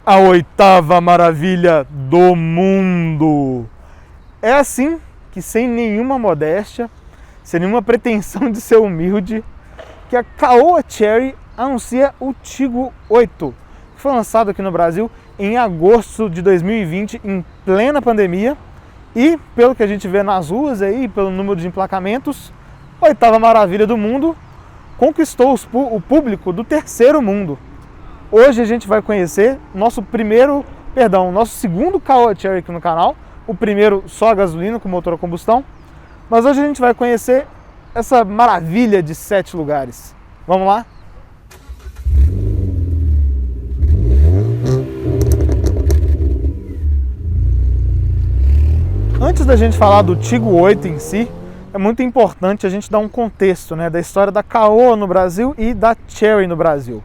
a oitava maravilha do mundo. É assim que, sem nenhuma modéstia, sem nenhuma pretensão de ser humilde, que a Caoa Chery anuncia o Tiggo 8, que foi lançado aqui no Brasil em agosto de 2020, em plena pandemia, e pelo que a gente vê nas ruas aí, pelo número de emplacamentos, a oitava maravilha do mundo conquistou o público do terceiro mundo. Hoje a gente vai conhecer nosso segundo Caoa Chery aqui no canal, o primeiro só a gasolina com motor a combustão, mas hoje a gente vai conhecer essa maravilha de 7 lugares. Vamos lá? Antes da gente falar do Tiggo 8 em si, é muito importante a gente dar um contexto, né, da história da Caoa no Brasil e da Chery no Brasil.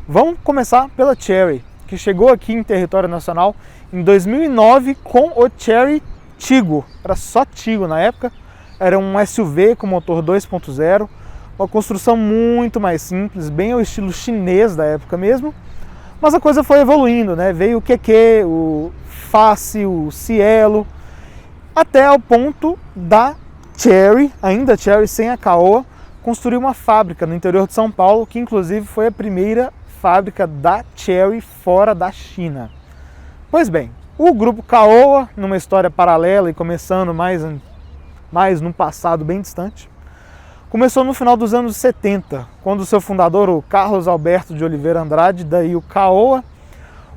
Vamos começar pela Chery, que chegou aqui em território nacional em 2009 com o Chery Tiggo. Era só Tiggo na época, era um SUV com motor 2.0, uma construção muito mais simples, bem ao estilo chinês da época mesmo, mas a coisa foi evoluindo, né? Veio o QQ, o Face, o Cielo, até ao ponto da Chery, ainda Chery sem a Caoa, construir uma fábrica no interior de São Paulo, que inclusive foi a primeira fábrica da Chery fora da China. Pois bem, o grupo Caoa, numa história paralela e começando mais num passado bem distante, começou no final dos anos 70, quando o seu fundador, o Carlos Alberto de Oliveira Andrade, daí o Caoa,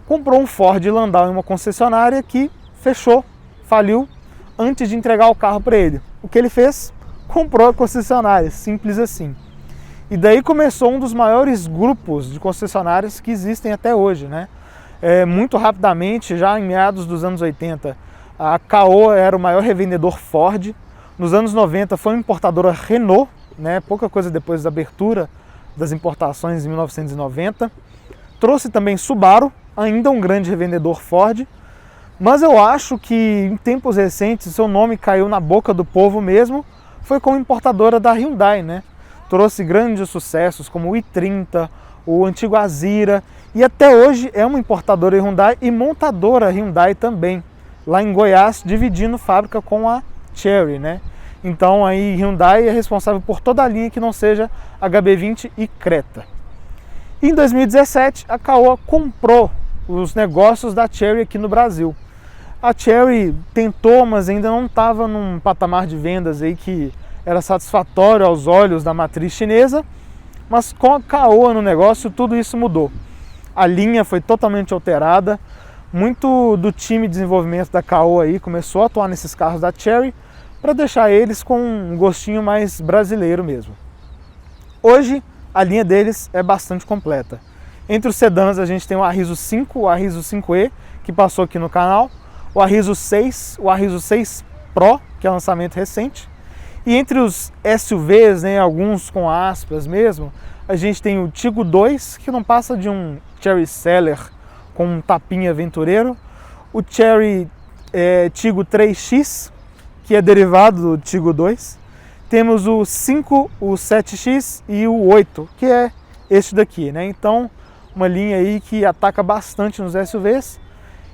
comprou um Ford Landau em uma concessionária que fechou, faliu, antes de entregar o carro para ele. O que ele fez? Comprou a concessionária, simples assim. E daí começou um dos maiores grupos de concessionárias que existem até hoje, né? Muito rapidamente, já em meados dos anos 80, a Caoa era o maior revendedor Ford. Nos anos 90 foi uma importadora Renault, né? Pouca coisa depois da abertura das importações em 1990. Trouxe também Subaru, ainda um grande revendedor Ford. Mas eu acho que em tempos recentes seu nome caiu na boca do povo mesmo, foi como importadora da Hyundai, né? Trouxe grandes sucessos como o i30, o antigo Azira, e até hoje é uma importadora Hyundai e montadora Hyundai também, lá em Goiás, dividindo fábrica com a Chery, né? Então aí Hyundai é responsável por toda a linha que não seja HB20 e Creta. E em 2017 a Caoa comprou os negócios da Chery aqui no Brasil. A Chery tentou, mas ainda não estava num patamar de vendas aí que era satisfatório aos olhos da matriz chinesa, mas com a Caoa no negócio tudo isso mudou. A linha foi totalmente alterada, muito do time de desenvolvimento da Caoa aí começou a atuar nesses carros da Chery para deixar eles com um gostinho mais brasileiro mesmo. Hoje a linha deles é bastante completa. Entre os sedãs a gente tem o Arriso 5, o Arriso 5E, que passou aqui no canal, o Arriso 6, o Arriso 6 Pro, que é lançamento recente. E entre os SUVs, né, alguns com aspas mesmo, a gente tem o Tiggo 2, que não passa de um Chery Seller com um tapinha aventureiro, o Chery Tiggo 3X, que é derivado do Tiggo 2, temos o 5, o 7X e o 8, que é este daqui, né? Então, uma linha aí que ataca bastante nos SUVs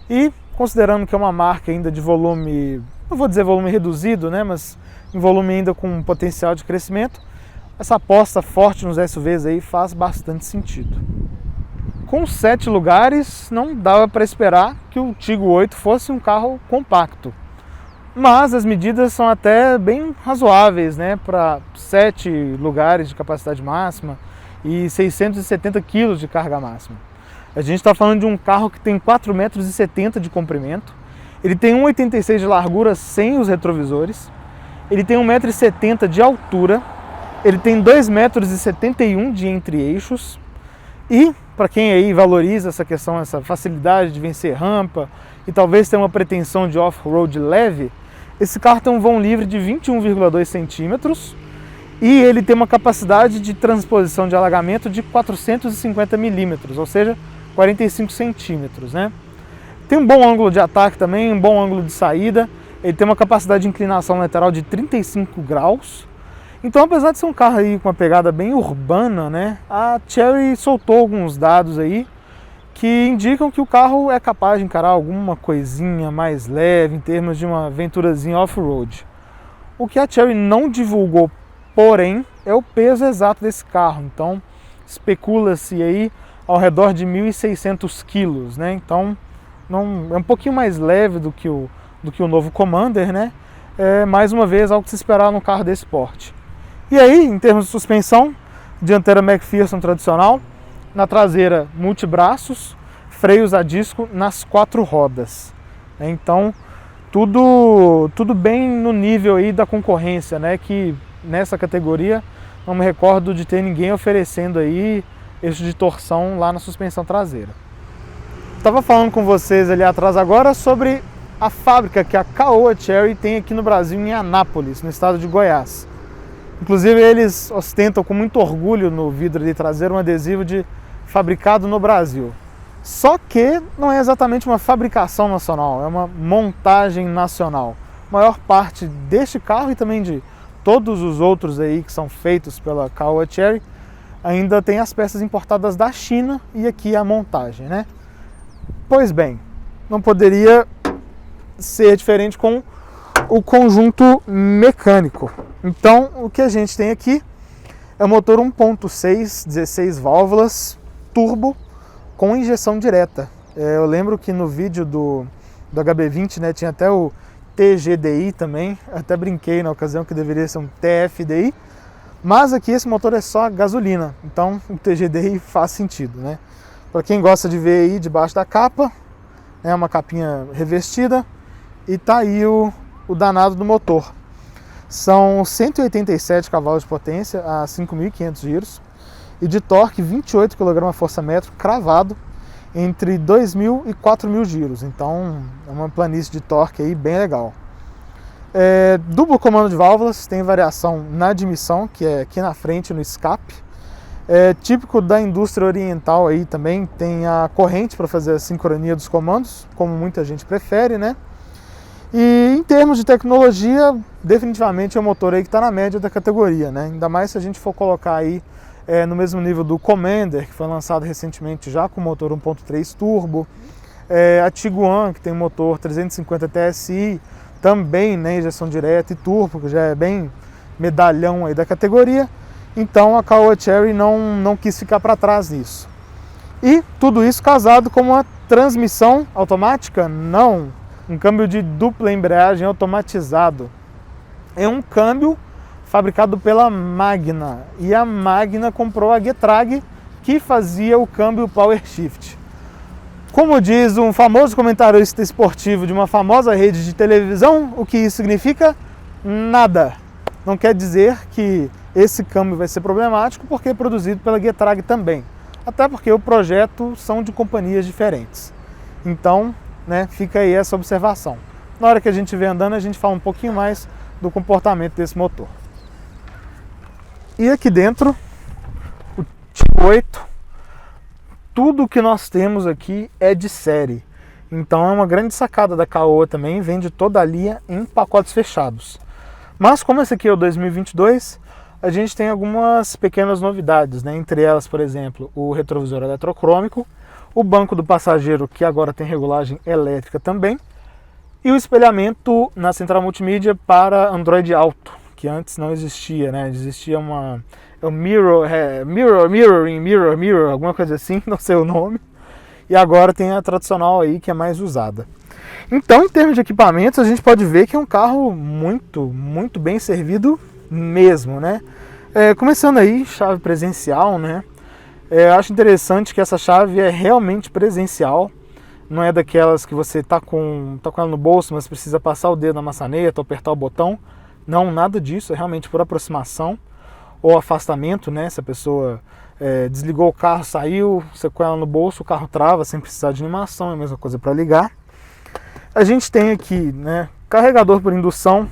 e, considerando que é uma marca ainda de volume, não vou dizer volume reduzido, né, mas em volume ainda com potencial de crescimento, essa aposta forte nos SUVs aí faz bastante sentido. Com 7 lugares, não dava para esperar que o Tiggo 8 fosse um carro compacto. Mas as medidas são até bem razoáveis, né, para 7 lugares de capacidade máxima e 670 kg de carga máxima. A gente está falando de um carro que tem 4,70 m de comprimento, ele tem 1,86 m de largura sem os retrovisores, ele tem 1,70 m de altura, ele tem 2,71 m de entre-eixos e, para quem aí valoriza essa questão, essa facilidade de vencer rampa e talvez tenha uma pretensão de off-road leve, esse carro tem um vão livre de 21,2 centímetros e ele tem uma capacidade de transposição de alagamento de 450 milímetros, ou seja, 45 centímetros, né? Tem um bom ângulo de ataque também, um bom ângulo de saída, ele tem uma capacidade de inclinação lateral de 35 graus. Então, apesar de ser um carro aí com uma pegada bem urbana, né, a Chery soltou alguns dados aí que indicam que o carro é capaz de encarar alguma coisinha mais leve em termos de uma aventurazinha off-road. O que a Chery não divulgou, porém, é o peso exato desse carro. Então, especula-se aí ao redor de 1.600 quilos, né? Então, não, é um pouquinho mais leve do que o novo Commander, né? É, mais uma vez, algo que se esperar num carro desse porte. E aí, em termos de suspensão, dianteira McPherson tradicional, na traseira multibraços, freios a disco nas 4 rodas. Então, tudo bem no nível aí da concorrência, né? Que nessa categoria não me recordo de ter ninguém oferecendo aí eixo de torção lá na suspensão traseira. Estava falando com vocês ali atrás agora sobre a fábrica que a Caoa Chery tem aqui no Brasil, em Anápolis, no estado de Goiás. Inclusive eles ostentam com muito orgulho no vidro de traseiro um adesivo de fabricado no Brasil. Só que não é exatamente uma fabricação nacional, é uma montagem nacional. A maior parte deste carro e também de todos os outros aí que são feitos pela Caoa Chery ainda tem as peças importadas da China e aqui a montagem, né? Pois bem, não poderia ser diferente com o conjunto mecânico. Então, o que a gente tem aqui é o motor 1.6, 16 válvulas, turbo, com injeção direta. Eu lembro que no vídeo do HB20, né, tinha até o TGDI também, até brinquei na ocasião que deveria ser um TFDI, mas aqui esse motor é só gasolina, então o TGDI faz sentido, né? Para quem gosta de ver aí debaixo da capa, é uma capinha revestida, e tá aí o danado do motor. São 187 cavalos de potência a 5.500 giros e de torque 28 kgfm cravado entre 2.000 e 4.000 giros. Então é uma planície de torque aí bem legal. Duplo comando de válvulas, tem variação na admissão, que é aqui na frente no escape. Típico da indústria oriental aí também, tem a corrente para fazer a sincronia dos comandos, como muita gente prefere, né? E em termos de tecnologia, definitivamente é um motor aí que está na média da categoria, né? Ainda mais se a gente for colocar aí no mesmo nível do Commander, que foi lançado recentemente já com motor 1.3 turbo, a Tiguan, que tem motor 350 TSI, também, né, injeção direta e turbo, que já é bem medalhão aí da categoria. Então a Caoa Chery não quis ficar para trás nisso. E tudo isso casado com uma transmissão automática? Não. Um câmbio de dupla embreagem automatizado. É um câmbio fabricado pela Magna. E a Magna comprou a Getrag, que fazia o câmbio Power Shift. Como diz um famoso comentarista esportivo de uma famosa rede de televisão, o que isso significa? Nada. Não quer dizer que esse câmbio vai ser problemático, porque é produzido pela Getrag também. Até porque o projeto são de companhias diferentes. Então, né, fica aí essa observação. Na hora que a gente estiver andando, a gente fala um pouquinho mais do comportamento desse motor. E aqui dentro, o Tipo 8, tudo que nós temos aqui é de série. Então é uma grande sacada da Caoa também, vende toda a linha em pacotes fechados. Mas como esse aqui é o 2022, a gente tem algumas pequenas novidades, né? Entre elas, por exemplo, o retrovisor eletrocrômico, o banco do passageiro, que agora tem regulagem elétrica também, e o espelhamento na central multimídia para Android Auto, que antes não existia, né? Existia um mirror, alguma coisa assim, não sei o nome, e agora tem a tradicional aí, que é mais usada. Então, em termos de equipamentos, a gente pode ver que é um carro muito bem servido mesmo, né? Começando aí, chave presencial, né? Acho interessante que essa chave é realmente presencial, não é daquelas que você tá com ela no bolso, mas precisa passar o dedo na maçaneta ou apertar o botão. Não, nada disso, é realmente por aproximação ou afastamento, né? Se a pessoa desligou o carro, saiu, você com ela no bolso, o carro trava sem precisar de animação, é a mesma coisa para ligar. A gente tem aqui, né, carregador por indução,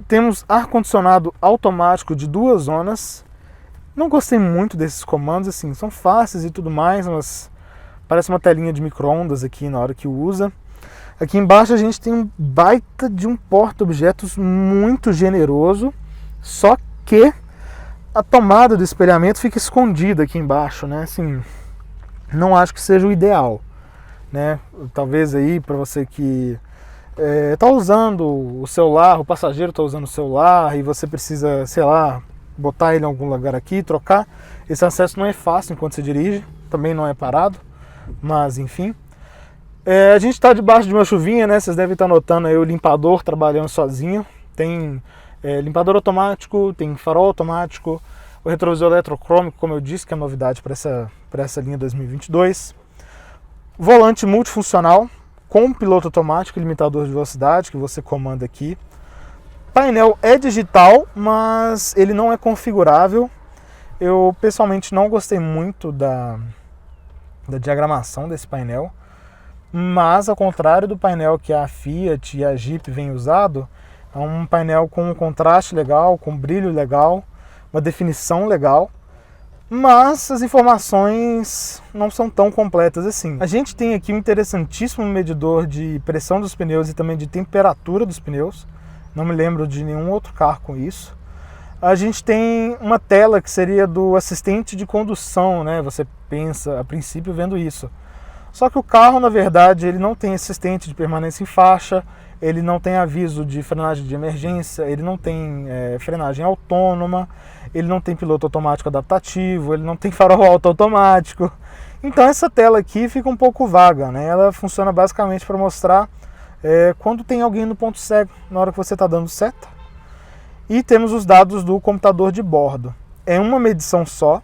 temos ar-condicionado automático de 2 zonas. Não gostei muito desses comandos, assim, são fáceis e tudo mais, mas parece uma telinha de micro-ondas aqui na hora que usa. Aqui embaixo a gente tem um baita de um porta-objetos muito generoso, só que a tomada do espelhamento fica escondida aqui embaixo, né? Assim, não acho que seja o ideal, né? Talvez aí para você que está usando o celular, o passageiro está usando o celular e você precisa, sei lá, botar ele em algum lugar aqui, trocar. Esse acesso não é fácil enquanto você dirige, também não é parado, mas enfim. A gente está debaixo de uma chuvinha, né? Vocês devem estar notando aí o limpador trabalhando sozinho. Tem limpador automático, tem farol automático, o retrovisor eletrocrômico, como eu disse, que é novidade para essa linha 2022. Volante multifuncional com piloto automático e limitador de velocidade que você comanda aqui. Painel é digital, mas ele não é configurável. Eu pessoalmente não gostei muito da diagramação desse painel, mas ao contrário do painel que a Fiat e a Jeep vêm usado, é um painel com um contraste legal, com brilho legal, uma definição legal, mas as informações não são tão completas assim. A gente tem aqui um interessantíssimo medidor de pressão dos pneus e também de temperatura dos pneus. Não me lembro de nenhum outro carro com isso. A gente tem uma tela que seria do assistente de condução, né? Você pensa, a princípio, vendo isso. Só que o carro, na verdade, ele não tem assistente de permanência em faixa, ele não tem aviso de frenagem de emergência, ele não tem frenagem autônoma, ele não tem piloto automático adaptativo, ele não tem farol alto automático. Então essa tela aqui fica um pouco vaga, né? Ela funciona basicamente para mostrar quando tem alguém no ponto cego, na hora que você está dando seta. E temos os dados do computador de bordo. É uma medição só,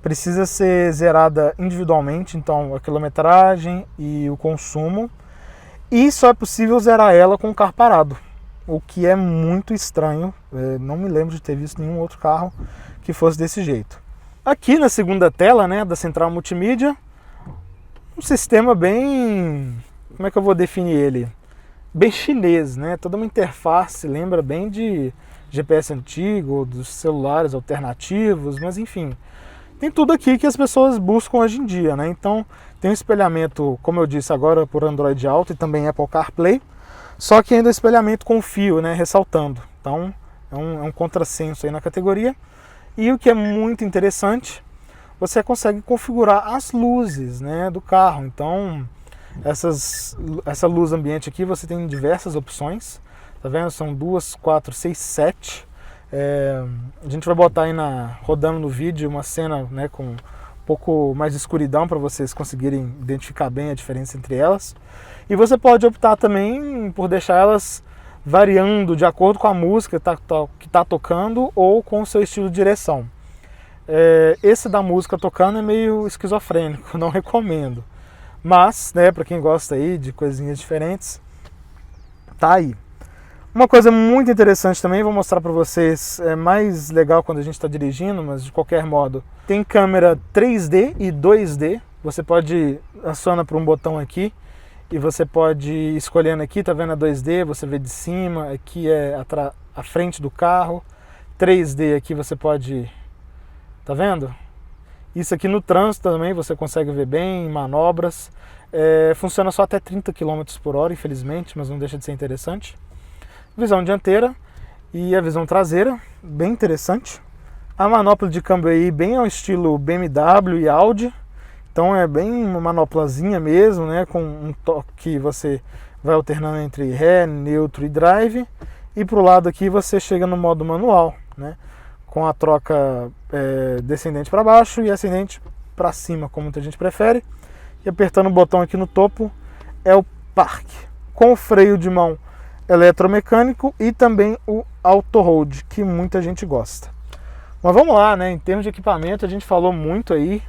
precisa ser zerada individualmente, então a quilometragem e o consumo. E só é possível zerar ela com o carro parado, o que é muito estranho. Não me lembro de ter visto nenhum outro carro que fosse desse jeito. Aqui na segunda tela, né, da central multimídia, um sistema bem... como é que eu vou definir ele? Bem chinês, né? Toda uma interface, lembra bem de GPS antigo, dos celulares alternativos, mas enfim, tem tudo aqui que as pessoas buscam hoje em dia, né? Então tem um espelhamento, como eu disse agora, por Android Auto e também Apple CarPlay, só que ainda espelhamento com fio, né? Ressaltando. Então é um contrassenso aí na categoria. E o que é muito interessante, você consegue configurar as luzes, né, do carro. Então essa luz ambiente aqui você tem diversas opções, tá vendo? São 2, 4, 6, 7. A gente vai botar aí rodando no vídeo uma cena, né, com um pouco mais de escuridão para vocês conseguirem identificar bem a diferença entre elas. E você pode optar também por deixar elas variando de acordo com a música que está tocando ou com o seu estilo de direção. Esse da música tocando é meio esquizofrênico, não recomendo. Mas, né, para quem gosta aí de coisinhas diferentes, tá aí. Uma coisa muito interessante também, vou mostrar para vocês, é mais legal quando a gente está dirigindo, mas de qualquer modo, tem câmera 3D e 2D. Você pode acionar por um botão aqui e você pode ir escolhendo aqui, tá vendo a 2D, você vê de cima, aqui é a frente do carro. 3D aqui você pode, tá vendo? Isso aqui no trânsito também você consegue ver bem, em manobras. Funciona só até 30 km por hora, infelizmente, mas não deixa de ser interessante. Visão dianteira e a visão traseira, bem interessante. A manopla de câmbio aí bem ao estilo BMW e Audi. Então é bem uma manoplazinha mesmo, né, com um toque que você vai alternando entre ré, neutro e drive. E para o lado aqui você chega no modo manual, né, com a troca descendente para baixo e ascendente para cima, como muita gente prefere. E apertando o botão aqui no topo é o parque, com o freio de mão eletromecânico e também o Auto Hold, que muita gente gosta. Mas vamos lá, né? Em termos de equipamento, a gente falou muito aí.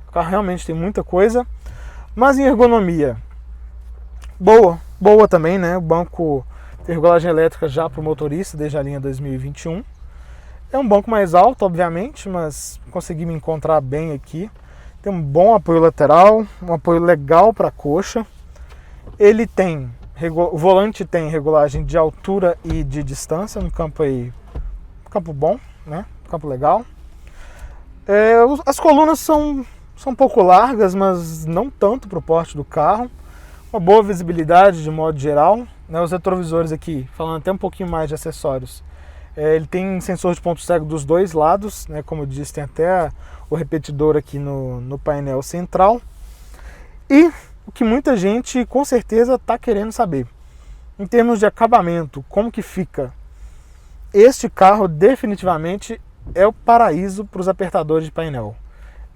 O carro realmente tem muita coisa. Mas em ergonomia, boa também, né? O banco tem regulagem elétrica já para o motorista desde a linha 2021. É um banco mais alto, obviamente, mas consegui me encontrar bem aqui. Tem um bom apoio lateral, um apoio legal para a coxa. Ele tem, o volante tem regulagem de altura e de distância, no campo aí, campo bom, né? Campo legal. As colunas são um pouco largas, mas não tanto para o porte do carro. Uma boa visibilidade de modo geral, né? Os retrovisores aqui, falando até um pouquinho mais de acessórios. Ele tem sensor de ponto cego dos dois lados, né? Como eu disse, tem até o repetidor aqui no painel central. E o que muita gente com certeza está querendo saber, em termos de acabamento, como que fica? Este carro definitivamente é o paraíso para os apertadores de painel.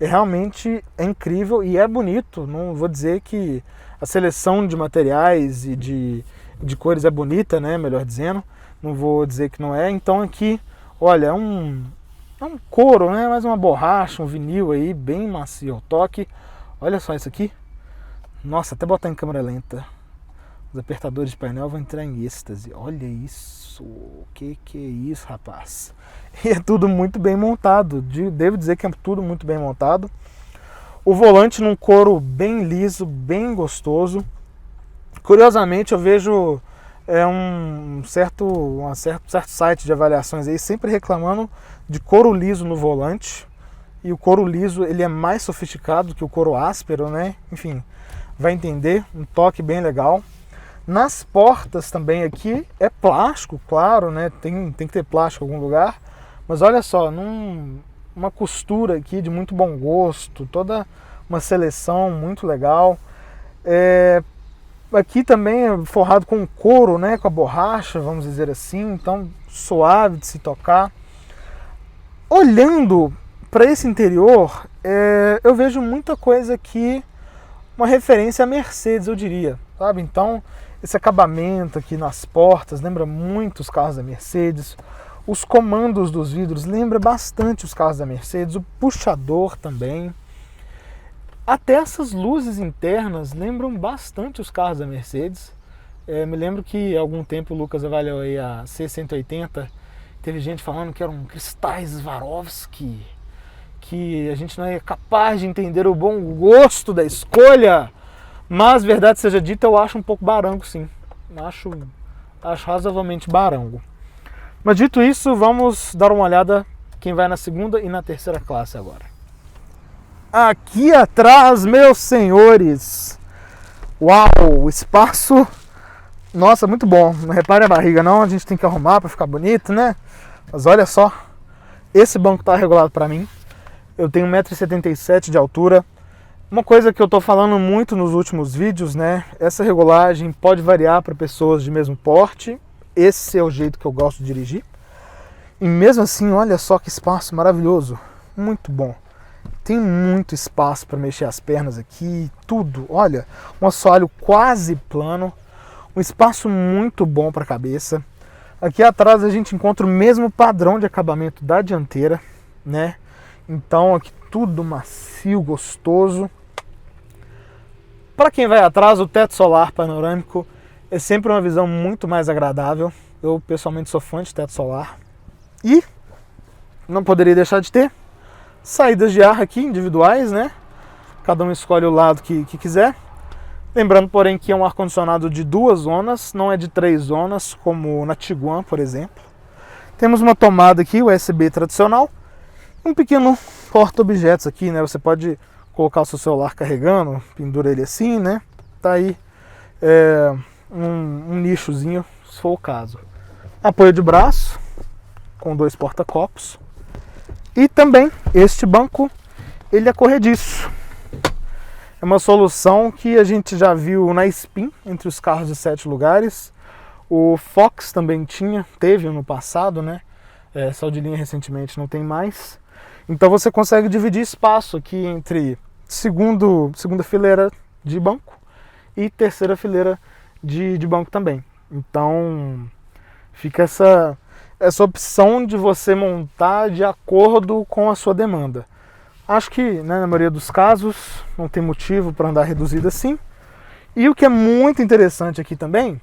Realmente é incrível e é bonito. Não vou dizer que a seleção de materiais e de cores é bonita, né? Melhor dizendo. Não vou dizer que não é. Então aqui, olha, é um couro, né? Mais uma borracha, um vinil aí, bem macio ao toque. Olha só isso aqui. Nossa, até botar em câmera lenta. Os apertadores de painel vão entrar em êxtase. Olha isso. O que é isso, rapaz? E é tudo muito bem montado. Devo dizer que é tudo muito bem montado. O volante num couro bem liso, bem gostoso. Curiosamente, eu vejo um certo site de avaliações aí sempre reclamando de couro liso no volante. E o couro liso ele é mais sofisticado que o couro áspero, né? Enfim, vai entender. Um toque bem legal. Nas portas também aqui é plástico, claro, né? Tem que ter plástico em algum lugar. Mas olha só, uma costura aqui de muito bom gosto, toda uma seleção muito legal. Aqui também é forrado com couro, né? Com a borracha, vamos dizer assim, então suave de se tocar. Olhando para esse interior, eu vejo muita coisa aqui, uma referência a Mercedes, eu diria, sabe? Então, esse acabamento aqui nas portas lembra muito os carros da Mercedes. Os comandos dos vidros lembram bastante os carros da Mercedes. O puxador também. Até essas luzes internas lembram bastante os carros da Mercedes. Me lembro que há algum tempo o Lucas avaliou aí a C180. Teve gente falando que eram cristais Swarovski, que a gente não é capaz de entender o bom gosto da escolha. Mas, verdade seja dita, eu acho um pouco barango, sim. Acho razoavelmente barango. Mas dito isso, vamos dar uma olhada quem vai na segunda e na terceira classe agora. Aqui atrás, meus senhores. Uau, o espaço. Nossa, muito bom. Não repare a barriga não, a gente tem que arrumar para ficar bonito, né? Mas olha só, esse banco está regulado para mim. Eu tenho 1,77 m de altura. Uma coisa que eu estou falando muito nos últimos vídeos, né? Essa regulagem pode variar para pessoas de mesmo porte. Esse é o jeito que eu gosto de dirigir. E mesmo assim, olha só que espaço maravilhoso. Muito bom. Tem muito espaço para mexer as pernas aqui, tudo. Olha, um assoalho quase plano. Um espaço muito bom para a cabeça. Aqui atrás a gente encontra o mesmo padrão de acabamento da dianteira, né? Então aqui tudo macio, gostoso. Para quem vai atrás, o teto solar panorâmico é sempre uma visão muito mais agradável. Eu pessoalmente sou fã de teto solar. E não poderia deixar de ter saídas de ar aqui individuais, né? Cada um escolhe o lado que quiser. Lembrando, porém, que é um ar-condicionado de 2 zonas, não é de 3 zonas, como na Tiguan, por exemplo. Temos uma tomada aqui, USB tradicional. Um pequeno porta-objetos aqui, né? Você pode colocar o seu celular carregando, pendura ele assim, né? Tá aí um nichozinho, se for o caso. Apoio de braço, com 2 porta-copos. E também este banco, ele é corrediço. É uma solução que a gente já viu na Spin, entre os carros de 7 lugares. O Fox também teve no passado, né? Só de linha recentemente não tem mais. Então você consegue dividir espaço aqui entre segunda fileira de banco e terceira fileira de banco também. Então fica essa opção de você montar de acordo com a sua demanda. Acho que, né, na maioria dos casos não tem motivo para andar reduzido assim. E o que é muito interessante aqui também,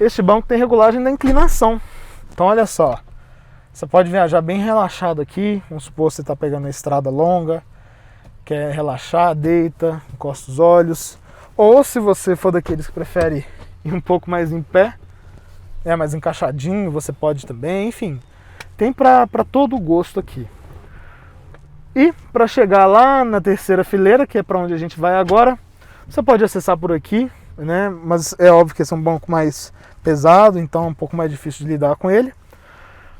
este banco tem regulagem da inclinação. Então olha só, você pode viajar bem relaxado aqui. Vamos supor que você está pegando uma estrada longa, quer relaxar, deita, encosta os olhos. Ou se você for daqueles que prefere ir um pouco mais em pé, mais encaixadinho, você pode também. Enfim, tem para todo o gosto aqui. E para chegar lá na terceira fileira, que é para onde a gente vai agora, você pode acessar por aqui, né? Mas é óbvio que esse é um banco mais pesado, então é um pouco mais difícil de lidar com ele.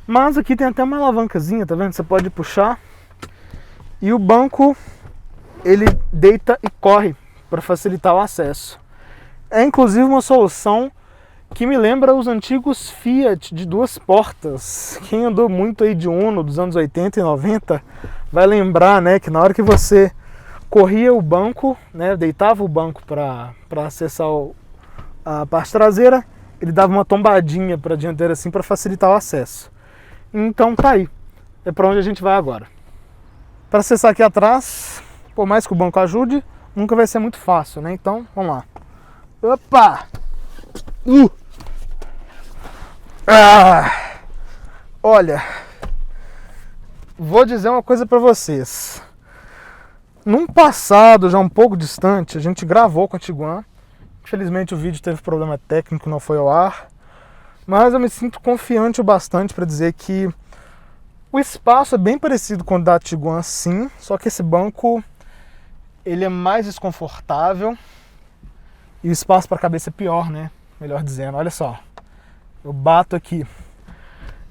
Mas aqui tem até uma alavancazinha, tá vendo? Você pode puxar e o banco ele deita e corre para facilitar o acesso. É inclusive uma solução que me lembra os antigos Fiat de 2 portas. Quem andou muito aí de Uno dos anos 80 e 90 vai lembrar, né, que na hora que você corria o banco, né, deitava o banco para acessar a parte traseira, ele dava uma tombadinha para a dianteira assim para facilitar o acesso. Então tá aí, é para onde a gente vai agora. Para acessar aqui atrás, por mais que o banco ajude, nunca vai ser muito fácil, né? Então vamos lá. Opa! Olha, vou dizer uma coisa para vocês. Num passado já um pouco distante, a gente gravou com a Tiguan. Infelizmente o vídeo teve problema técnico, não foi ao ar. Mas eu me sinto confiante o bastante para dizer que o espaço é bem parecido com o da Tiguan, sim. Só que esse banco ele é mais desconfortável e o espaço para a cabeça é pior, né? Melhor dizendo, olha só. Eu bato aqui.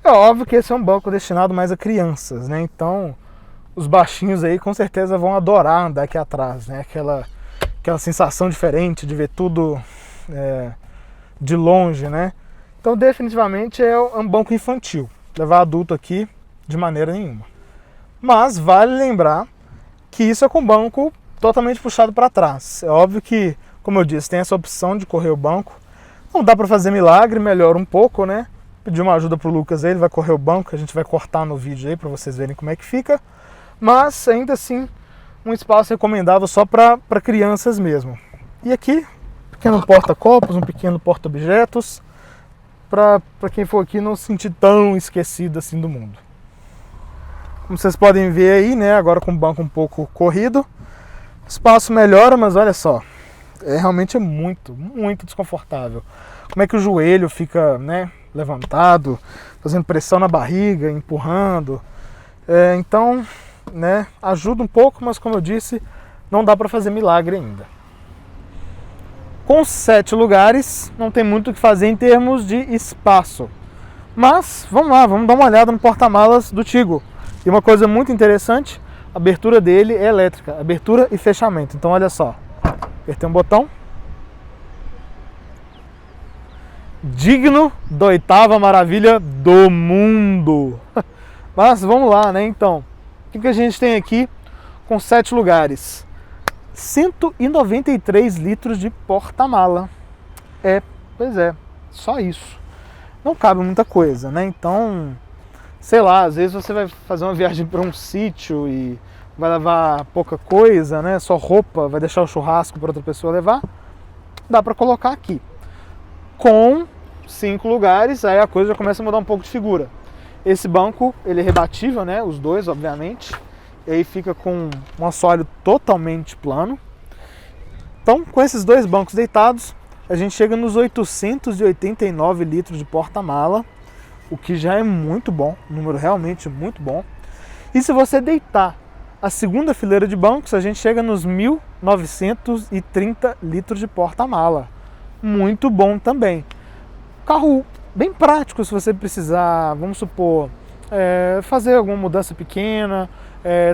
É óbvio que esse é um banco destinado mais a crianças, né? Então os baixinhos aí com certeza vão adorar andar aqui atrás, né? Aquela sensação diferente de ver tudo de longe, né? Então definitivamente é um banco infantil. Levar adulto aqui de maneira nenhuma. Mas vale lembrar que isso é com o banco totalmente puxado para trás. É óbvio que, como eu disse, tem essa opção de correr o banco. Não dá para fazer milagre, melhora um pouco, né? Pedir uma ajuda pro Lucas aí, ele vai correr o banco, a gente vai cortar no vídeo aí para vocês verem como é que fica. Mas ainda assim, um espaço recomendável só para crianças mesmo. E aqui, pequeno porta-copos, um pequeno porta-objetos, para quem for aqui não se sentir tão esquecido assim do mundo. Como vocês podem ver aí, né, agora com o banco um pouco corrido, o espaço melhora, mas olha só, realmente é muito, muito desconfortável. Como é que o joelho fica, né, levantado, fazendo pressão na barriga, empurrando. Então, né, ajuda um pouco, mas como eu disse, não dá para fazer milagre ainda. Com 7 lugares, não tem muito o que fazer em termos de espaço. Mas, vamos lá, vamos dar uma olhada no porta-malas do Tigo. E uma coisa muito interessante, a abertura dele é elétrica, abertura e fechamento. Então olha só, apertei um botão. Digno da 8ª maravilha do mundo. Mas vamos lá, né, então. O que a gente tem aqui com 7 lugares? 193 litros de porta-mala. Pois é, só isso. Não cabe muita coisa, né? Então, sei lá, às vezes você vai fazer uma viagem para um sítio e vai levar pouca coisa, né? Só roupa, vai deixar o churrasco para outra pessoa levar. Dá para colocar aqui. Com 5 lugares, aí a coisa já começa a mudar um pouco de figura. Esse banco, ele é rebatível, né? Os dois, obviamente. E aí fica com um assoalho totalmente plano. Então, com esses 2 bancos deitados, a gente chega nos 889 litros de porta-mala, o que já é muito bom, um número realmente muito bom. E se você deitar a segunda fileira de bancos, a gente chega nos 1.930 litros de porta-mala. Muito bom também. Carro bem prático se você precisar, vamos supor, fazer alguma mudança pequena,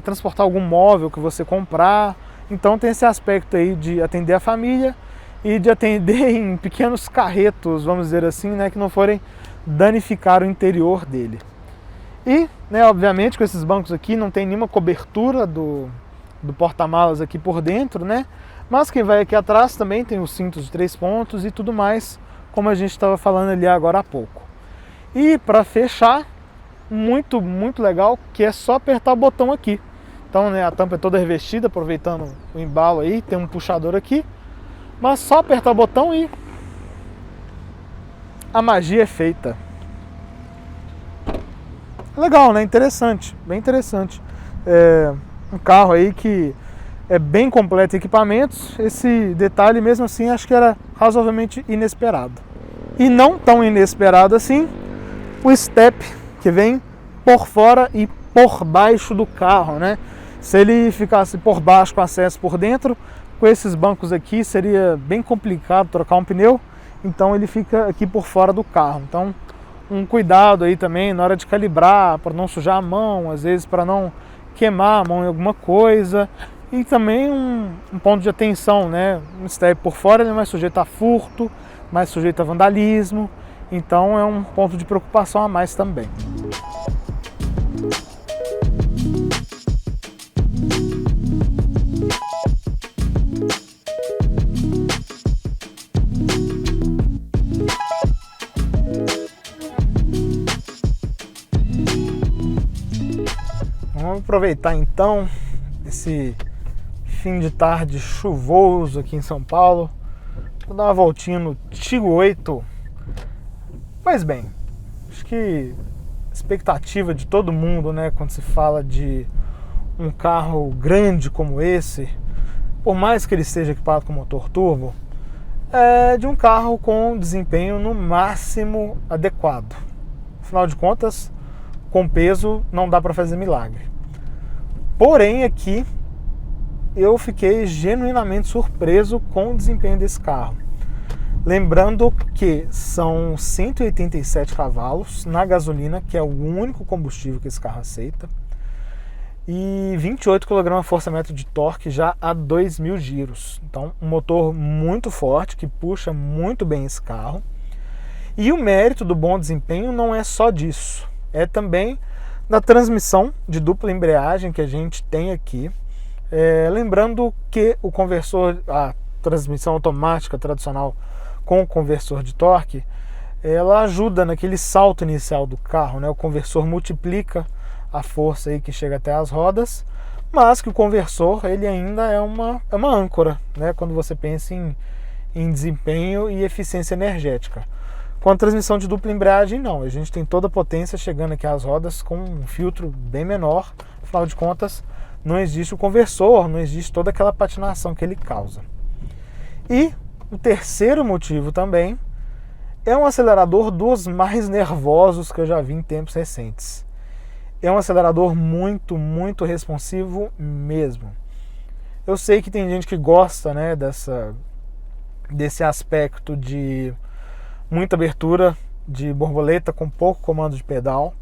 transportar algum móvel que você comprar. Então tem esse aspecto aí de atender a família e de atender em pequenos carretos, vamos dizer assim, né, que não forem danificar o interior dele. E, né, obviamente, com esses bancos aqui não tem nenhuma cobertura do porta-malas aqui por dentro, né? Mas quem vai aqui atrás também tem os cintos de 3 pontos e tudo mais, como a gente estava falando ali agora há pouco. E para fechar, muito, muito legal, que é só apertar o botão aqui. Então, né, a tampa é toda revestida, aproveitando o embalo aí, tem um puxador aqui. Mas só apertar o botão e a magia é feita. Legal, né? Interessante, bem interessante. Um carro aí que é bem completo em equipamentos. Esse detalhe, mesmo assim, acho que era razoavelmente inesperado. E não tão inesperado assim, o step que vem por fora e por baixo do carro, né? Se ele ficasse por baixo com acesso por dentro, com esses bancos aqui seria bem complicado trocar um pneu, então ele fica aqui por fora do carro. Então, um cuidado aí também na hora de calibrar, para não sujar a mão, às vezes para não queimar a mão em alguma coisa. E também um ponto de atenção, né? Um step por fora ele é mais sujeito a furto, mais sujeito a vandalismo, então é um ponto de preocupação a mais também. Vamos aproveitar então esse fim de tarde chuvoso aqui em São Paulo. Vou dar uma voltinha no Tiggo 8. Pois bem, acho que a expectativa de todo mundo, né, quando se fala de um carro grande como esse, por mais que ele esteja equipado com motor turbo, é de um carro com desempenho no máximo adequado. Afinal de contas, com peso não dá para fazer milagre. Porém, aqui eu fiquei genuinamente surpreso com o desempenho desse carro. Lembrando que são 187 cavalos na gasolina, que é o único combustível que esse carro aceita, e 28 kgfm de torque já a 2.000 giros. Então, um motor muito forte, que puxa muito bem esse carro. E o mérito do bom desempenho não é só disso, é também da transmissão de dupla embreagem que a gente tem aqui. Lembrando que o conversor, a transmissão automática tradicional com o conversor de torque, ela ajuda naquele salto inicial do carro, né? O conversor multiplica a força aí que chega até as rodas, mas que o conversor ele ainda é uma âncora, né? Quando você pensa em desempenho e eficiência energética. Com a transmissão de dupla embreagem, não. A gente tem toda a potência chegando aqui às rodas com um filtro bem menor. Afinal de contas, não existe o conversor, não existe toda aquela patinação que ele causa. E o terceiro motivo também é um acelerador dos mais nervosos que eu já vi em tempos recentes. É um acelerador muito, muito responsivo mesmo. Eu sei que tem gente que gosta, né, desse aspecto de muita abertura de borboleta com pouco comando de pedal.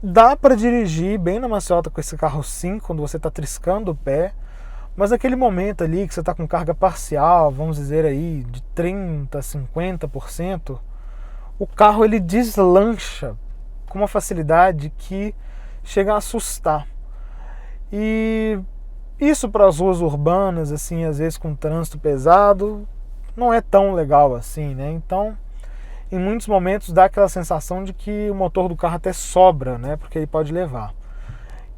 Dá para dirigir bem na maciota com esse carro sim, quando você está triscando o pé, mas naquele momento ali que você está com carga parcial, vamos dizer aí de 30%, 50%, o carro ele deslancha com uma facilidade que chega a assustar. E isso para as ruas urbanas, assim, às vezes com trânsito pesado, não é tão legal assim, né? Então, em muitos momentos dá aquela sensação de que o motor do carro até sobra, né? Porque ele pode levar.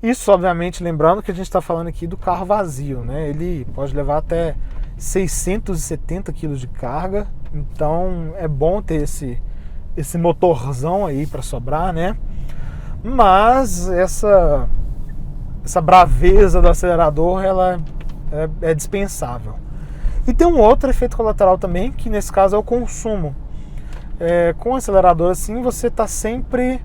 Isso, obviamente, lembrando que a gente está falando aqui do carro vazio, né? Ele pode levar até 670 kg de carga, então é bom ter esse motorzão aí para sobrar, né? Mas essa braveza do acelerador, ela é dispensável. E tem um outro efeito colateral também, que nesse caso é o consumo. Com o acelerador assim, você está sempre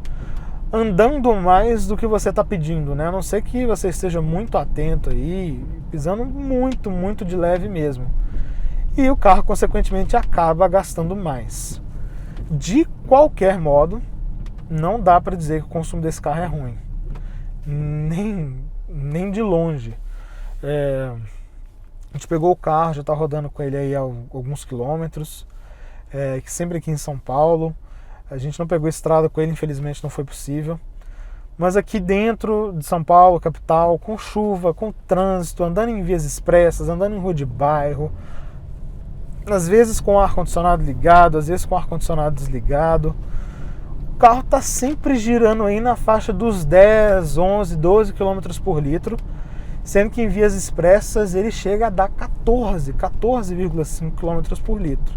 andando mais do que você está pedindo, né? A não ser que você esteja muito atento aí, pisando muito, muito de leve mesmo. E o carro, consequentemente, acaba gastando mais. De qualquer modo, não dá para dizer que o consumo desse carro é ruim. Nem de longe. A gente pegou o carro, já está rodando com ele aí há alguns quilômetros, sempre aqui em São Paulo. A gente não pegou estrada com ele, infelizmente não foi possível. Mas aqui dentro de São Paulo, capital, com chuva, com trânsito, andando em vias expressas, andando em rua de bairro, às vezes com o ar-condicionado ligado, às vezes com o ar-condicionado desligado, o carro está sempre girando aí na faixa dos 10, 11, 12 km por litro, sendo que em vias expressas ele chega a dar 14,5 km por litro.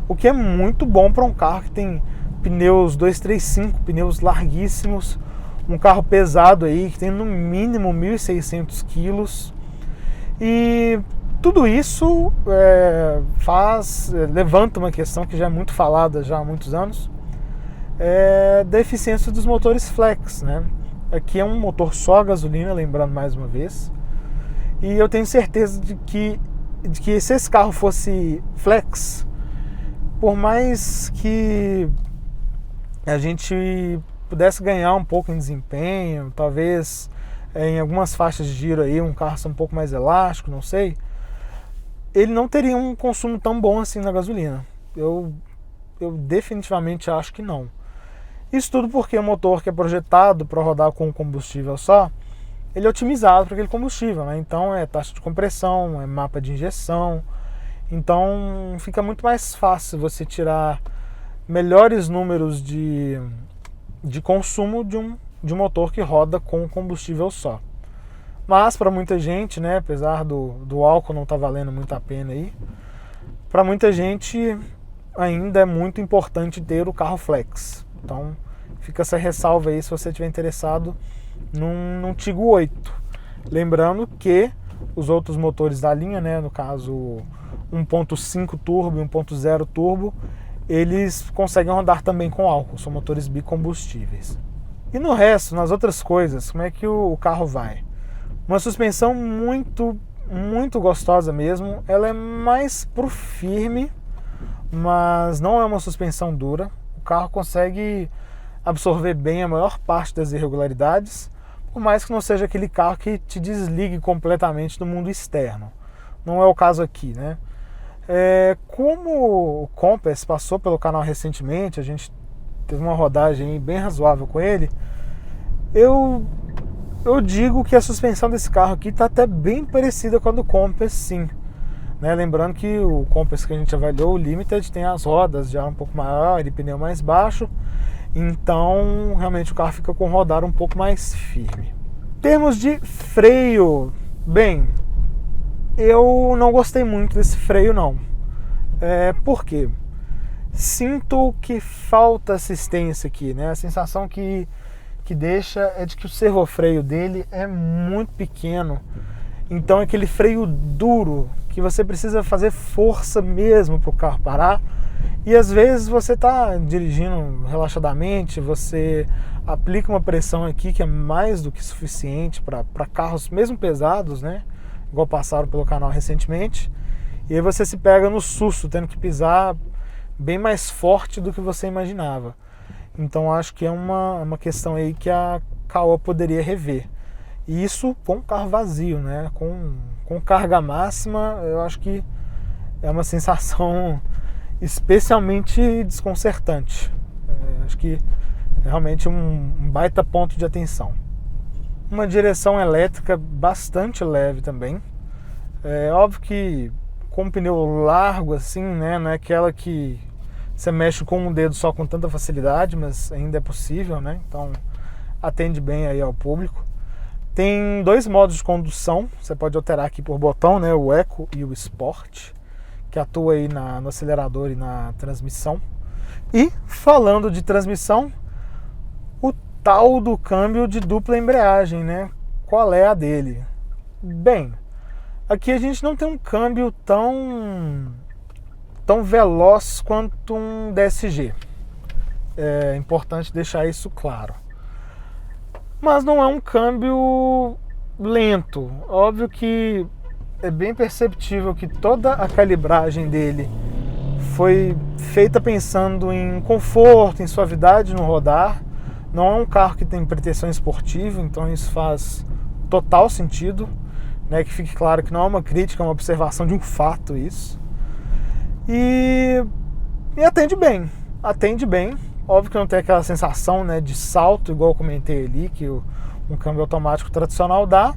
O que é muito bom para um carro que tem pneus 235, pneus larguíssimos, um carro pesado aí, que tem no mínimo 1.600 quilos. E tudo isso levanta uma questão que já é muito falada já há muitos anos, da eficiência dos motores flex, né? Aqui é um motor só a gasolina, lembrando mais uma vez, e eu tenho certeza de que se esse carro fosse flex, por mais que a gente pudesse ganhar um pouco em desempenho, talvez em algumas faixas de giro aí, um carro um pouco mais elástico, não sei, ele não teria um consumo tão bom assim na gasolina. Eu definitivamente acho que não. Isso tudo porque o motor que é projetado para rodar com combustível só, ele é otimizado para aquele combustível, né? Então é taxa de compressão, é mapa de injeção, então fica muito mais fácil você tirar melhores números de consumo de um motor que roda com combustível só. Mas para muita gente, né, apesar do álcool não estar valendo muito a pena aí, para muita gente ainda é muito importante ter o carro flex. Então fica essa ressalva aí se você estiver interessado num Tiggo 8. Lembrando que os outros motores da linha, né, no caso 1.5 turbo e 1.0 turbo, eles conseguem rodar também com álcool, são motores bicombustíveis. E no resto, nas outras coisas, como é que o carro vai? Uma suspensão muito, muito gostosa mesmo, ela é mais pro firme, mas não é uma suspensão dura. O carro consegue absorver bem a maior parte das irregularidades, por mais que não seja aquele carro que te desligue completamente do mundo externo. Não é o caso aqui, né? Como o Compass passou pelo canal recentemente, a gente teve uma rodagem bem razoável com ele, eu digo que a suspensão desse carro aqui está até bem parecida com a do Compass, sim. Né? Lembrando que o Compass que a gente avaliou, o Limited, tem as rodas de ar um pouco maior e pneu mais baixo, então realmente o carro fica com rodar um pouco mais firme. Em termos de freio, bem, eu não gostei muito desse freio não. Por quê? Sinto que falta assistência aqui, né? A sensação que deixa é de que o servofreio dele é muito pequeno. Então é aquele freio duro que você precisa fazer força mesmo para o carro parar. E às vezes você está dirigindo relaxadamente, você aplica uma pressão aqui que é mais do que suficiente para carros mesmo pesados, né? Igual passaram pelo canal recentemente. E aí você se pega no susto, tendo que pisar bem mais forte do que você imaginava. Então acho que é uma questão aí que a Caoa poderia rever. E isso com carro vazio, né? Com carga máxima, eu acho que é uma sensação especialmente desconcertante. Acho que é realmente um baita ponto de atenção. Uma direção elétrica bastante leve também. É óbvio que com um pneu largo assim, né? Não é aquela que você mexe com um dedo só com tanta facilidade, mas ainda é possível, né? Então atende bem aí ao público. Tem 2 modos de condução, você pode alterar aqui por botão, né? O Eco e o Sport, que atua aí no acelerador e na transmissão. E falando de transmissão, o tal do câmbio de dupla embreagem, né? Qual é a dele? Bem, aqui a gente não tem um câmbio tão veloz quanto um DSG. É importante deixar isso claro. Mas não é um câmbio lento. Óbvio que é bem perceptível que toda a calibragem dele foi feita pensando em conforto, em suavidade no rodar. Não é um carro que tem pretensão esportiva, então isso faz total sentido, né? Que fique claro que não é uma crítica, é uma observação de um fato isso. E atende bem. Óbvio que não tem aquela sensação, né, de salto, igual eu comentei ali, que um câmbio automático tradicional dá,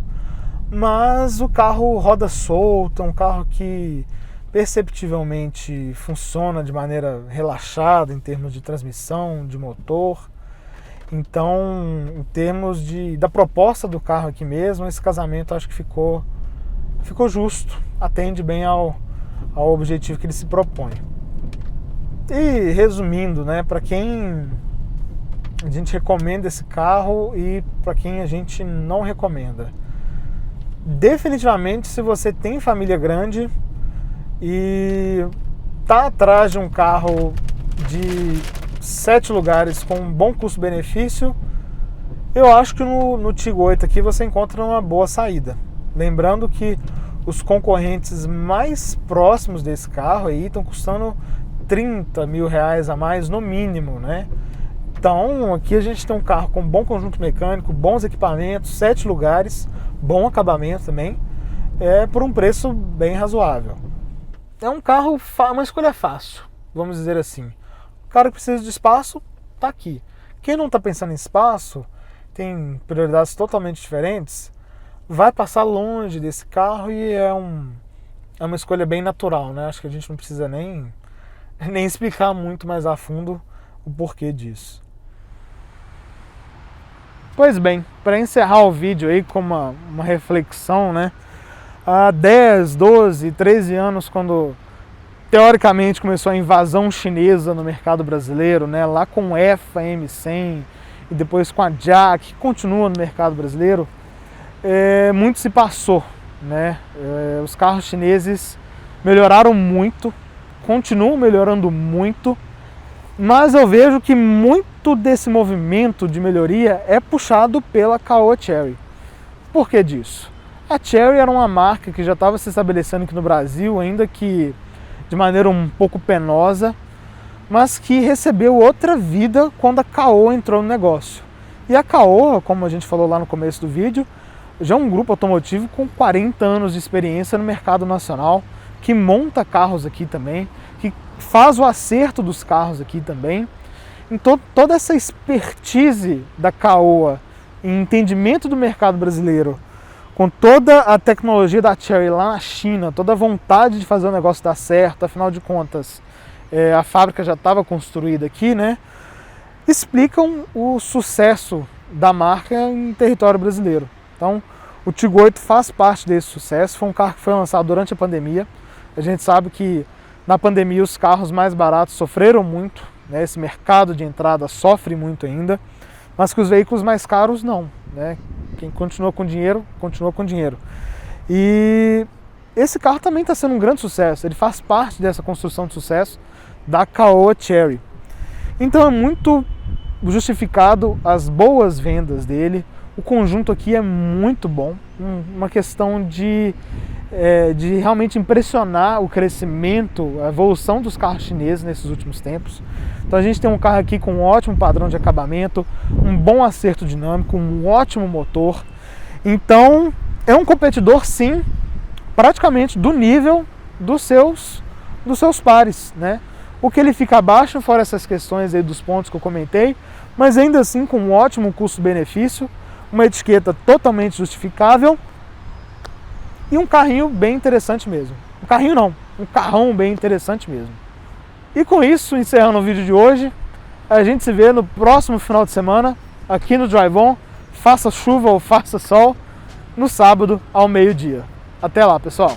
mas o carro roda solto, é um carro que perceptivelmente funciona de maneira relaxada em termos de transmissão, de motor. Então, em termos da proposta do carro aqui mesmo, esse casamento acho que ficou justo, atende bem ao objetivo que ele se propõe. E resumindo, né, para quem a gente recomenda esse carro e para quem a gente não recomenda. Definitivamente, se você tem família grande e tá atrás de um carro de 7 lugares com um bom custo-benefício, eu acho que no Tiggo 8 aqui você encontra uma boa saída. Lembrando que os concorrentes mais próximos desse carro aí estão custando 30 mil reais a mais no mínimo, né? Então aqui a gente tem um carro com bom conjunto mecânico, bons equipamentos, 7 lugares, bom acabamento também, por um preço bem razoável. É um carro, uma escolha fácil, vamos dizer assim. O cara que precisa de espaço, tá aqui. Quem não está pensando em espaço, tem prioridades totalmente diferentes, vai passar longe desse carro e é uma escolha bem natural, né? Acho que a gente não precisa nem explicar muito mais a fundo o porquê disso. Pois bem, para encerrar o vídeo aí com uma reflexão, né? Há 10, 12, 13 anos, quando teoricamente começou a invasão chinesa no mercado brasileiro, né? Lá com o EFA M100 e depois com a Jack, que continua no mercado brasileiro, muito se passou, né? Os carros chineses melhoraram muito, continuam melhorando muito, mas eu vejo que muito desse movimento de melhoria é puxado pela Caoa Chery. Por que disso? A Chery era uma marca que já estava se estabelecendo aqui no Brasil, ainda que de maneira um pouco penosa, mas que recebeu outra vida quando a Caoa entrou no negócio. E a Caoa, como a gente falou lá no começo do vídeo, já é um grupo automotivo com 40 anos de experiência no mercado nacional, que monta carros aqui também, que faz o acerto dos carros aqui também. Então toda essa expertise da Caoa em entendimento do mercado brasileiro, com toda a tecnologia da Chery lá na China, toda a vontade de fazer o negócio dar certo, afinal de contas a fábrica já estava construída aqui, né? Explicam o sucesso da marca em território brasileiro. Então o Tiggo 8 faz parte desse sucesso, foi um carro que foi lançado durante a pandemia. A gente sabe que na pandemia os carros mais baratos sofreram muito, né? Esse mercado de entrada sofre muito ainda, mas que os veículos mais caros não, né? Quem continua com dinheiro, continua com dinheiro. E esse carro também está sendo um grande sucesso, ele faz parte dessa construção de sucesso da Caoa Chery. Então é muito justificado as boas vendas dele, o conjunto aqui é muito bom, uma questão de realmente impressionar o crescimento, a evolução dos carros chineses nesses últimos tempos. Então a gente tem um carro aqui com um ótimo padrão de acabamento, um bom acerto dinâmico, um ótimo motor. Então é um competidor sim, praticamente do nível dos seus pares, né? O que ele fica abaixo, fora essas questões aí dos pontos que eu comentei, mas ainda assim com um ótimo custo-benefício, uma etiqueta totalmente justificável e um carrinho bem interessante mesmo. Um carrinho não, um carrão bem interessante mesmo. E com isso, encerrando o vídeo de hoje, a gente se vê no próximo final de semana, aqui no Drive On, faça chuva ou faça sol, no sábado ao meio-dia. Até lá, pessoal!